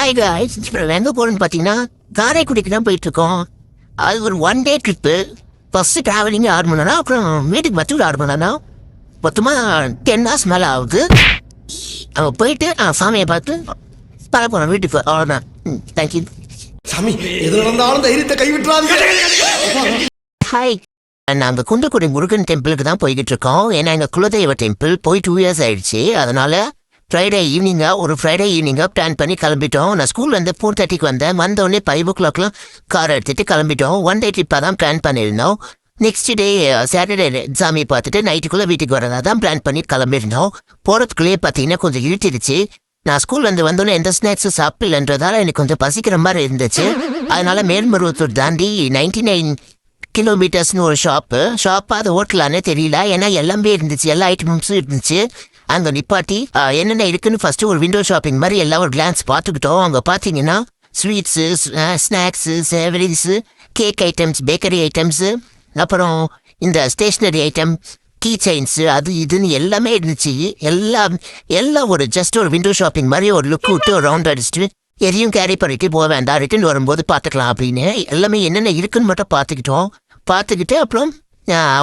Hi guys, இப்போ எங்கே போகிறோன்னு பார்த்தீங்கன்னா காரைக்குடிக்கு தான் போயிட்டுருக்கோம். அது ஒரு 1 day ட்ரிப்பு. ஃபஸ்ட்டு ட்ராவலிங் 6 மணி நேரம், அப்புறம் வீட்டுக்கு பத்து ஒரு 6 மணி நேரம், மொத்தமாக 10 hours மேலே ஆகுது. அங்கே போயிட்டு சாமியை பார்த்து பல போகிறோம் வீட்டுக்கு. அவ்வளோதான். தேங்க்யூ சாமி. எது நடந்தாலும் தைரியத்தை கைவிட்டுறாதீங்க. ஹாய், நாங்கள் குன்றக்குடி முருகன் டெம்பிளுக்கு தான் போய்கிட்டு இருக்கோம். ஏன்னா எங்கள் குலதெய்வ டெம்பிள் போய் 2 years ஆயிடுச்சு. அதனால ஃப்ரைடே ஈவினிங்காக பிளான் பண்ணி கிளம்பிட்டோம். நான் ஸ்கூல்லேருந்து 4:30 வந்தேன். வந்தோடனே 5 o'clock கார் எடுத்துகிட்டு கிளம்பிட்டோம். 1 day ட்ரிப்பாக தான் பிளான் பண்ணியிருந்தோம். நெக்ஸ்ட் டே சாட்டர்டே சாமி பார்த்துட்டு நைட்டுக்குள்ளே வீட்டுக்கு வரதா தான் பிளான் பண்ணி கிளம்பியிருந்தோம். போகிறதுக்குள்ளேயே பார்த்தீங்கன்னா கொஞ்சம் இருட்டிடுச்சு. நான் ஸ்கூல்லேருந்து வந்தோடனே எந்த ஸ்நாக்ஸும் சாப்பிடலன்றதால எனக்கு கொஞ்சம் பசிக்கிற மாதிரி இருந்துச்சு. அதனால மேல்மருவத்தூர் தாண்டி 99 kilometers ஒரு ஷாப்பு அது ஹோட்டலானே தெரியல. ஏன்னா எல்லாமே இருந்துச்சு, எல்லா ஐட்டம்ஸும் இருந்துச்சு. அங்கே நிப்பாட்டி என்னென்ன இருக்குன்னு ஃபஸ்ட்டு ஒரு விண்டோ ஷாப்பிங் மாதிரி எல்லாம் ஒரு கிளான்ஸ் பார்த்துக்கிட்டோம். அங்கே பார்த்தீங்கன்னா sweets, snacks, savouries, cake items, bakery items, அப்புறம் இந்த ஸ்டேஷ்னரி ஐட்டம், கீ செயின்ஸு, அது இதுன்னு எல்லாமே இருந்துச்சு. எல்லாம் ஒரு ஜஸ்ட் ஒரு விண்டோ ஷாப்பிங் மாதிரி ஒரு லுக் விட்டு ஒரு ரவுண்ட் அடிச்சுட்டு எதையும் கேரி பண்ணிட்டு போக வேண்டாம், ரிட்டன் வரும்போது பார்த்துக்கலாம் அப்படின்னு எல்லாமே என்னென்ன இருக்குன்னு மட்டும் பார்த்துக்கிட்டு அப்புறம்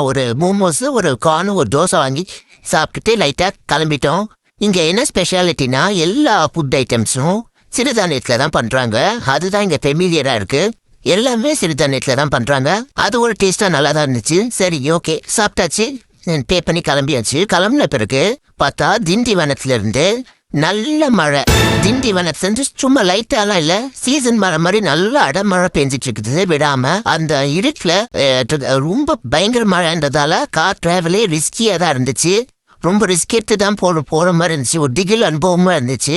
ஒரு மோமோஸு, ஒரு கார்னு, ஒரு தோசை வாங்கி சாப்பிட்டுட்டு லைட்டாக கிளம்பிட்டோம். இங்கே என்ன ஸ்பெஷாலிட்டினா எல்லா ஃபுட் ஐட்டம்ஸும் சிறுதானியத்தில் தான் பண்ணுறாங்க. அதுதான் இங்கே ஃபெமிலியராக இருக்குது. எல்லாமே சிறுதானியத்தில் தான் பண்ணுறாங்க. அது ஒரு டேஸ்ட்டாக நல்லா தான் இருந்துச்சு. சரி, ஓகே, சாப்பிட்டாச்சு, பே பண்ணி கிளம்பியாச்சு. கிளம்புன பிறகு பார்த்தா திண்டிவனத்துலேருந்து நல்ல மழை. திண்டிவனத்துலேருந்து சும்மா லைட்டாலாம் இல்லை, சீசன் மழை மாதிரி நல்ல அடமழை பெஞ்சிட்டு இருக்குது விடாம. அந்த இருட்டில் ரொம்ப பயங்கர மழைன்றதால கார் டிராவலே ரிஸ்கியாக தான் இருந்துச்சு. ரொம்ப ரிஸ்க் எடுத்து தான் போகிற மாதிரி இருந்துச்சு. ஒரு திகில் அனுபவமா இருந்துச்சு.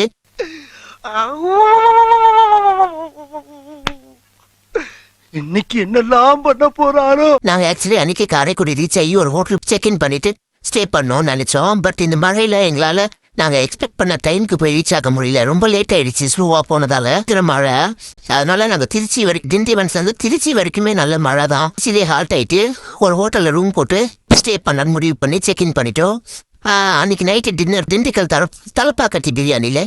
இன்னைக்கு என்னெல்லாம் பண்ண போறாரோ. நாங்க ஆக்சுவலி அன்னைக்கு காரைக்குடி ரீச் ஆகி ஒரு ஹோட்டல் செக்இன் பண்ணிட்டு ஸ்டே பண்ணோம்னு நினைச்சோம். பட் இந்த மழையில எங்களால நாங்க எக்ஸ்பெக்ட் பண்ண டைமுக்கு போய் ரீச் ஆக முடியல. ரொம்ப லேட் ஆயிடுச்சு ஸ்லோவா போனதால மழை. அதனால நாங்க திருச்சி வரைக்குமே நல்ல மழை தான். திருச்சியிலே ஹால்ட் ஆயிட்டு ஒரு ஹோட்டல்ல ரூம் போட்டு ஸ்டே பண்ண முடிவு பண்ணி செக்இன் பண்ணிட்டோம். அன்னைக்கு நைட்டு டின்னர் திண்டுக்கல் தலப்பாக்கட்டி பிரியாணியில்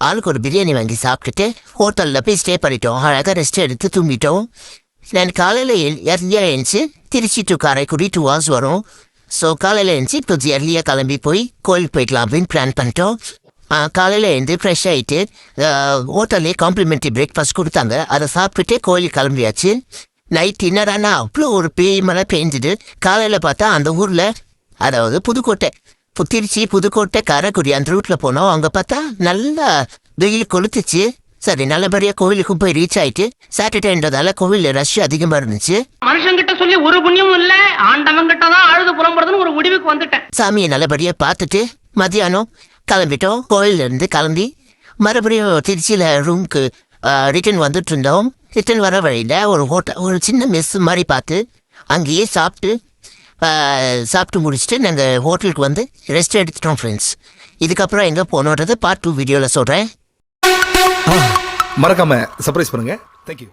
ஆளுக்கு ஒரு பிரியாணி வாங்கி சாப்பிட்டுட்டு ஹோட்டலில் போய் ஸ்டே பண்ணிட்டோம். அழகாக ரெஸ்ட் எடுத்து தூங்கிட்டோம். நான் காலையில் எர்லியாக எழுந்துச்சு. திருச்சி டு காரைக்குடி 2 hours வரும். ஸோ காலையில் எழுந்துச்சு கொஞ்சம் எர்லியாக கிளம்பி போய் கோயிலுக்கு போய்க்கலாம் அப்படின்னு பிளான் பண்ணிட்டோம். காலையில் எழுந்து ஃப்ரெஷ் ஆகிட்டு ஹோட்டல்லே காம்ப்ளிமெண்ட்ரி பிரேக்ஃபாஸ்ட் கொடுத்தாங்க. அதை சாப்பிட்டுட்டு கோயிலுக்கு கிளம்பியாச்சு. நைட் டின்னரானா அவ்வளோ ஒரு மழை பெஞ்சிது. காலையில் பார்த்தா அந்த ஊரில், அதாவது புதுக்கோட்டை காரைக்குடி அந்த ரூட்டில் போனோம். அங்கே பார்த்தா நல்லா வெயில் கொளுத்துச்சு. சரி, நல்லபடியாக கோவிலுக்கும் போய் ரீச் ஆயிட்டு சாட்டர்டேன்றதால கோவிலில் ரஷ் அதிகமாக இருந்துச்சு. மனுஷங்கிட்ட சொல்லி ஒரு புண்ணியமும் இல்ல, ஆண்டவன் கிட்ட தான் அழுது புலம்புறதுன்னு ஒரு முடிவுக்கு வந்துட்டேன். சாமியை நல்லபடியாக பார்த்துட்டு மதியானம் கிளம்பிட்டோம். கோயிலிருந்து கிளம்பி மறுபடியும் திருச்சியில் ரூமுக்கு ரிட்டர்ன் வந்துட்டு இருந்தோம். ரிட்டர்ன் வர வழியில் ஒரு சின்ன மெஸ் மாதிரி பார்த்து அங்கேயே சாப்பிட்டு முடிச்சுட்டு நாங்கள் ஹோட்டலுக்கு வந்து ரெஸ்ட் எடுத்துட்டோம் ஃப்ரெண்ட்ஸ். இதுக்கப்புறம் எங்கே போனோன்றது பார்ட் 2 வீடியோவில் சொல்கிறேன். மறக்காம சர்ப்ரைஸ் பண்ணுங்க. தேங்க்யூ.